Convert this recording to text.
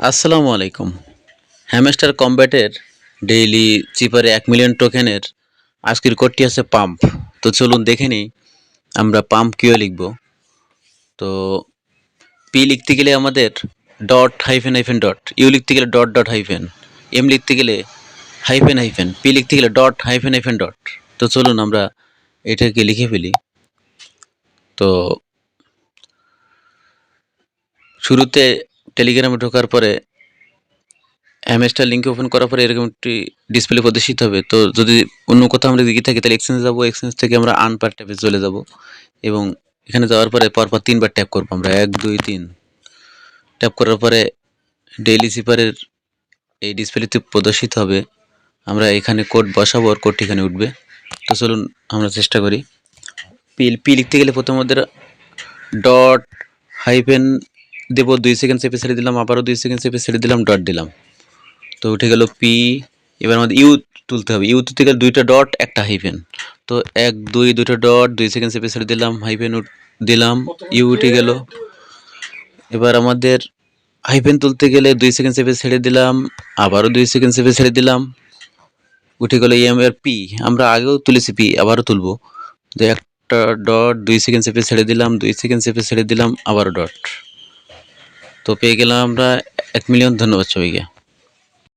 আসসালামু আলাইকুম। Hamster কমব্যাটের daily চিপারে 1 million টোকেনের আজকের কোডটি আছে পাম্প। তো চলুন দেখে নিই আমরা পাম্প কীভাবে লিখব। তো পি লিখতে গেলে আমাদের dot hyphen hyphen dot, U লিখতে গেলে ডট ডট হাইফেন, এম লিখতে গেলে হাইফেন হাইফেন, পি লিখতে গেলে ডট হাইফেন হাইফেন ডট। তো চলুন আমরা এটাকে লিখে ফেলি। তো শুরুতে টেলিগ্রামে ঢোকার পরে হ্যামস্টার লিঙ্কে ওপেন করার পরে এরকম একটি ডিসপ্লে প্রদর্শিত হবে। তো যদি অন্য কোথাও আমরা দিকে থাকি তাহলে এক্সচেঞ্জে যাবো, এক্সচেঞ্জ থেকে আমরা আনপার ট্যাবে চলে যাব এবং এখানে যাওয়ার পরে পরপর 3বার ট্যাপ করবো আমরা, 1 2 3 ট্যাপ করার পরে ডেইলি চিপারের এই ডিসপ্লেতে প্রদর্শিত হবে। আমরা এখানে কোড বসাবো আর কোডটি এখানে উঠবে। তো চলুন আমরা চেষ্টা করি। পি লিখতে গেলে প্রথম আমাদের ডট হাইফেন দেবো, 2 সেকেন্ড চেপে ছেড়ে দিলাম, আবারও 2 সেকেন্ড চেপে ছেড়ে দিলাম, ডট দিলাম। তো উঠে গেল পি। এবার আমাদের ইউ তুলতে হবে, ইউ তুলতে গেলে 2টা ডট একটা হাইফেন। তো 1 2 2টা ডট 2 সেকেন্ড চেপে ছেড়ে দিলাম, হাইফেন দিলাম, ইউ উঠে গেল। এবার আমাদের হাইফেন তুলতে গেলে 2 সেকেন্ড চেপে ছেড়ে দিলাম, আবারও 2 সেকেন্ড চেপে ছেড়ে দিলাম, উঠে গেল এম। এর পি আমরা আগেও তুলেছি, পি আবারও তুলবো। যে একটা ডট 2 সেকেন্ড চেপে ছেড়ে দিলাম, 2 সেকেন্ড চেপে ছেড়ে দিলাম, আবারও ডট। তো পেয়ে গেলাম আমরা 1 মিলিয়ন। ধন্যবাদ সবাইকে।